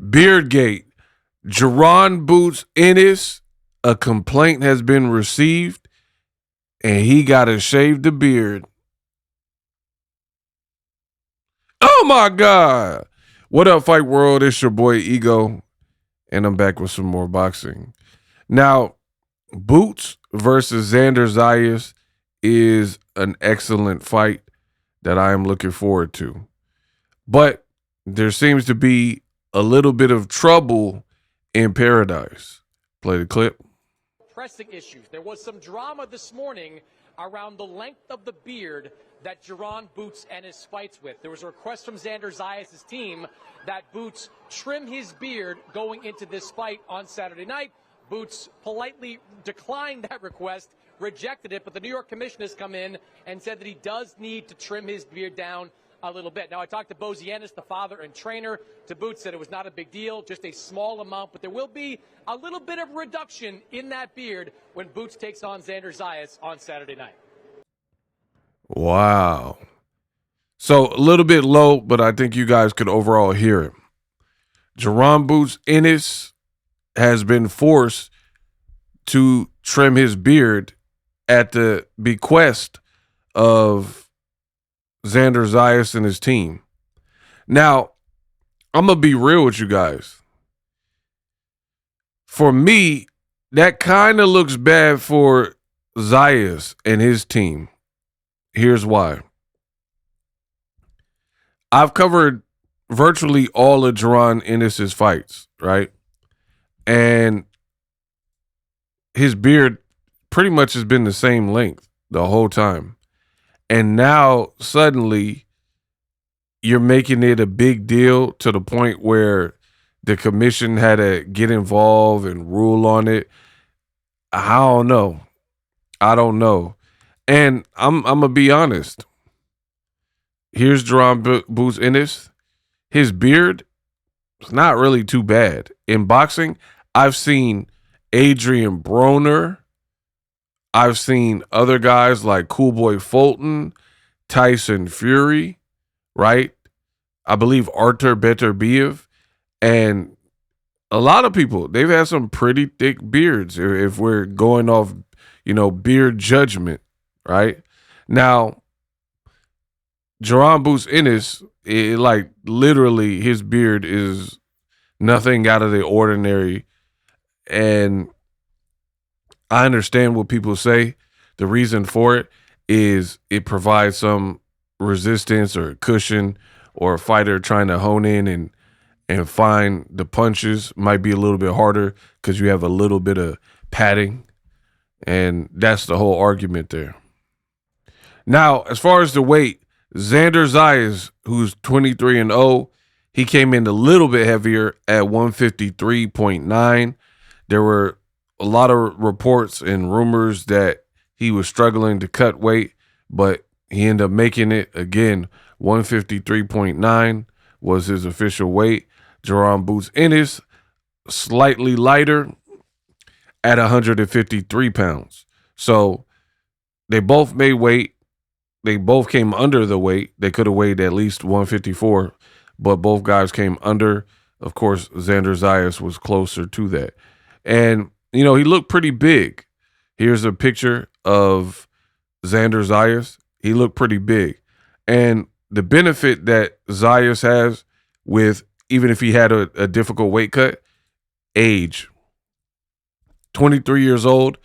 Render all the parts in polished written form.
Beardgate. Jaron Boots Ennis, a complaint has been received, and he got to shave the beard. Oh my God. What up, Fight World? It's your boy Ego, and I'm back with some more boxing. Now, Boots versus Xander Zayas is an excellent fight that I am looking forward to. But there seems to be a little bit of trouble in paradise. Play the clip. Pressing issues. There was some drama this morning around the length of the beard that Jaron Boots Ennis fights with. There was a request from Xander Zayas' team that Boots trim his beard going into this fight on Saturday night. Boots politely declined that request, rejected it, but the New York Commission has come in and said that he does need to trim his beard down a little bit. Now, I talked to Boots Ennis, the father and trainer. To Boots, said it was not a big deal, just a small amount, but there will be a little bit of reduction in that beard when Boots takes on Xander Zayas on Saturday night. Wow. So a little bit low, but I think you guys could overall hear it. Jaron Boots Ennis has been forced to trim his beard at the bequest of Xander Zayas and his team. Now, I'm going to be real with you guys. For me, that kind of looks bad for Zayas and his team. Here's why. I've covered virtually all of Jaron Ennis' fights, right? And his beard pretty much has been the same length the whole time. And now suddenly you're making it a big deal to the point where the commission had to get involved and rule on it. I don't know. And I'm going to be honest. Here's Jaron Boots Ennis. His beard is not really too bad. In boxing, I've seen Adrian Broner. I've seen other guys like Coolboy Fulton, Tyson Fury, right? I believe Artur Beterbiev, and a lot of people, they've had some pretty thick beards if we're going off, beard judgment, right? Now, Jaron Boots Ennis, literally his beard is nothing out of the ordinary, and I understand what people say. The reason for it is it provides some resistance or cushion, or a fighter trying to hone in and find the punches might be a little bit harder because you have a little bit of padding, and that's the whole argument there. Now, as far as the weight, Xander Zayas, who's 23-0, he came in a little bit heavier at 153.9. There were a lot of reports and rumors that he was struggling to cut weight, but he ended up making it. Again, 153.9 was his official weight. Jaron Boots Ennis, slightly lighter at 153 pounds. So they both made weight. They both came under the weight. They could have weighed at least 154, but both guys came under. Of course, Xander Zayas was closer to that. And he looked pretty big. Here's a picture of Xander Zayas. He looked pretty big. And the benefit that Zayas has with, even if he had a difficult weight cut, age. 23 years old,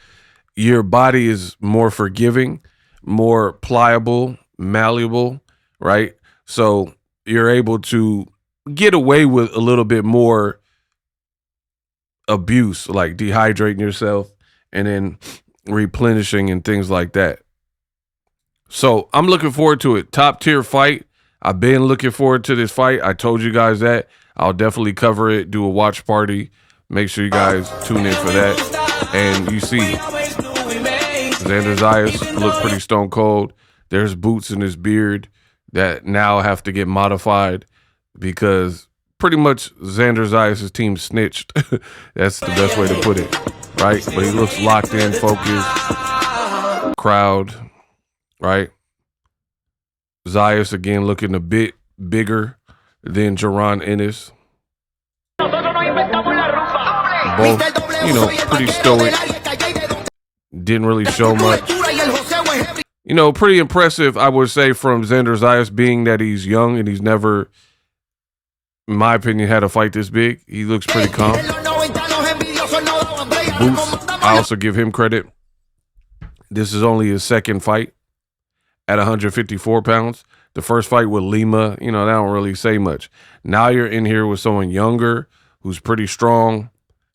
your body is more forgiving, more pliable, malleable, right? So you're able to get away with a little bit more abuse, like dehydrating yourself and then replenishing and things like that. So I'm looking forward to it. Top tier fight. I've been looking forward to this fight. I told you guys that. I'll definitely cover it, do a watch party. Make sure you guys tune in for that. And you see, Xander Zayas look pretty stone cold. There's boots in his beard that now have to get modified because pretty much Xander Zayas' team snitched. That's the best way to put it, right? But he looks locked in, focused, crowd, right? Zayas again looking a bit bigger than Jaron Ennis. Both, you know, pretty stoic. Didn't really show much. You know, pretty impressive, I would say, from Xander Zayas, being that he's young and he's never, in my opinion, had a fight this big. He looks pretty calm. Boots, I also give him credit. This is only his second fight at 154 pounds. The first fight with Lima, you know, that don't really say much. Now you're in here with someone younger who's pretty strong,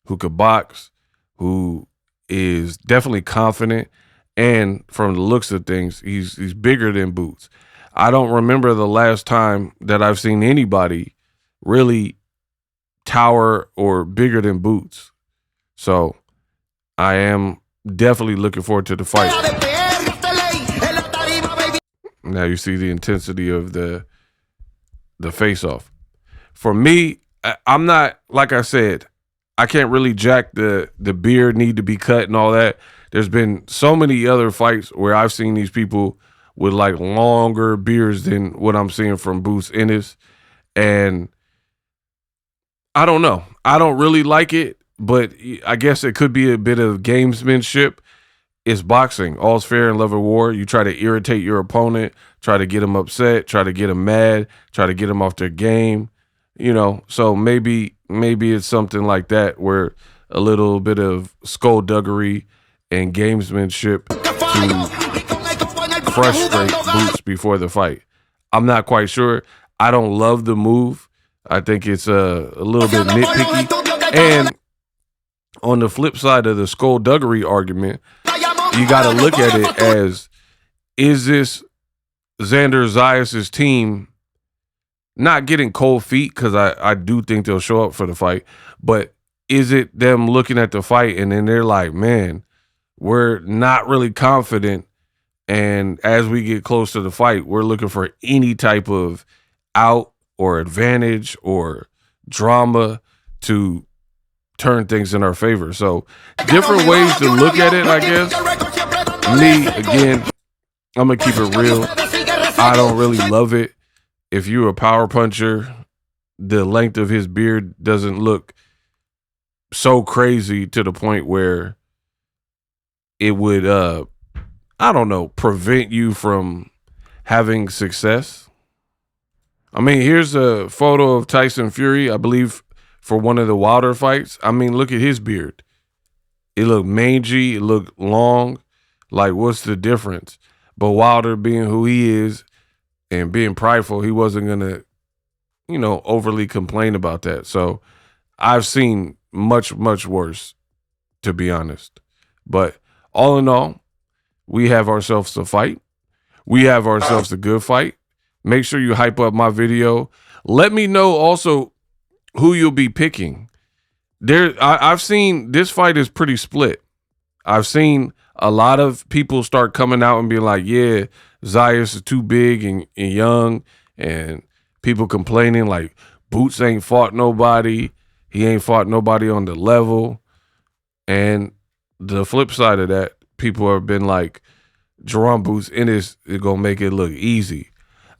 who could box, who is definitely confident, and from the looks of things, he's bigger than Boots. I don't remember the last time that I've seen anybody really tower or bigger than Boots. So I am definitely looking forward to the fight. Now you see the intensity of the face-off. For me, I'm not, like I said, I can't really jack the beard need to be cut and all that. There's been so many other fights where I've seen these people with like longer beards than what I'm seeing from Boots Ennis. And I don't know. I don't really like it, but I guess it could be a bit of gamesmanship. It's boxing. All's fair in love and war. You try to irritate your opponent, try to get them upset, try to get them mad, try to get them off their game, you know. So maybe it's something like that, where a little bit of skullduggery and gamesmanship to frustrate Boots before the fight. I'm not quite sure. I don't love the move. I think it's a little bit nitpicky. And on the flip side of the skullduggery argument, you got to look at it as, is this Xander Zayas' team not getting cold feet? Because I do think they'll show up for the fight. But is it them looking at the fight and then they're like, man, we're not really confident, and as we get close to the fight, we're looking for any type of out or advantage or drama to turn things in our favor. So different ways to look at it, I guess. Me, again, I'm going to keep it real. I don't really love it. If you're a power puncher, the length of his beard doesn't look so crazy to the point where it would, I don't know, prevent you from having success. I mean, here's a photo of Tyson Fury, I believe, for one of the Wilder fights. I mean, look at his beard. It looked mangy. It looked long. Like, what's the difference? But Wilder, being who he is and being prideful, he wasn't going to, you know, overly complain about that. So I've seen much, much worse, to be honest. But all in all, we have ourselves a fight. We have ourselves a good fight. Make sure you hype up my video. Let me know also who you'll be picking. I've seen this fight is pretty split. I've seen a lot of people start coming out and being like, yeah, Zayas is too big and young, and people complaining like Boots ain't fought nobody. He ain't fought nobody on the level. And the flip side of that, people have been like, Jaron Boots Ennis is going to make it look easy.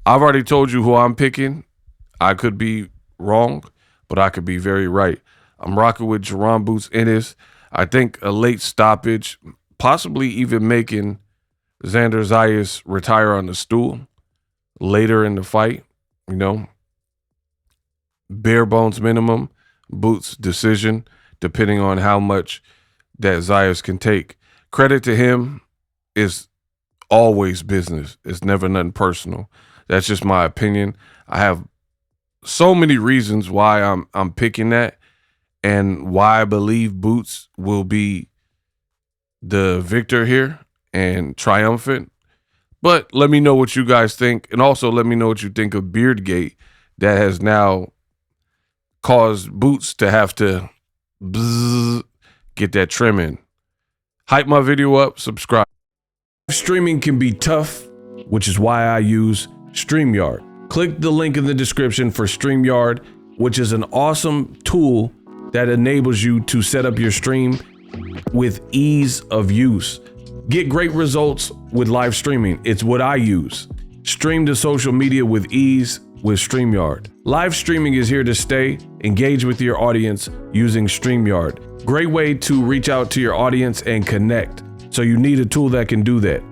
I've already told you who I'm picking. I could be wrong, but I could be very right. I'm rocking with Jaron Boots Ennis. I think a late stoppage, possibly even making Xander Zayas retire on the stool later in the fight, you know. Bare bones minimum, Boots decision, depending on how much that Zayas can take. Credit to him, is always business. It's never nothing personal. That's just my opinion. I have so many reasons why I'm picking that, and why I believe Boots will be the victor here and triumphant. But let me know what you guys think, and also let me know what you think of Beardgate, that has now caused Boots to have to get that trim in. Hype my video up, subscribe. Streaming can be tough, which is why I use StreamYard. Click the link in the description for StreamYard, which is an awesome tool that enables you to set up your stream with ease of use. Get great results with live streaming. It's what I use. Stream to social media with ease with StreamYard. Live streaming is here to stay. Engage with your audience using StreamYard. Great way to reach out to your audience and connect. So you need a tool that can do that.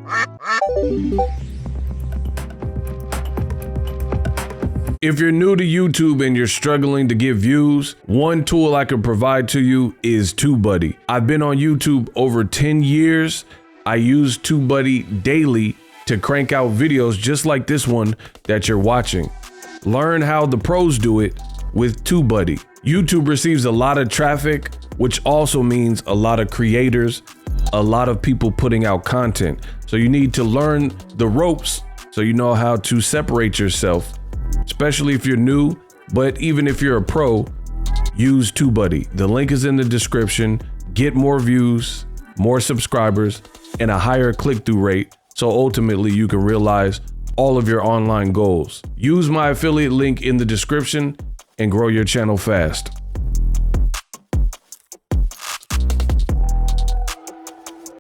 If you're new to YouTube and you're struggling to get views, one tool I can provide to you is TubeBuddy. I've been on YouTube over 10 years. I use TubeBuddy daily to crank out videos just like this one that you're watching. Learn how the pros do it with TubeBuddy. YouTube receives a lot of traffic, which also means a lot of creators, a lot of people putting out content. So you need to learn the ropes so you know how to separate yourself, especially if you're new, but even if you're a pro, use TubeBuddy. The link is in the description. Get more views, more subscribers, and a higher click-through rate, so ultimately you can realize all of your online goals. Use my affiliate link in the description and grow your channel fast.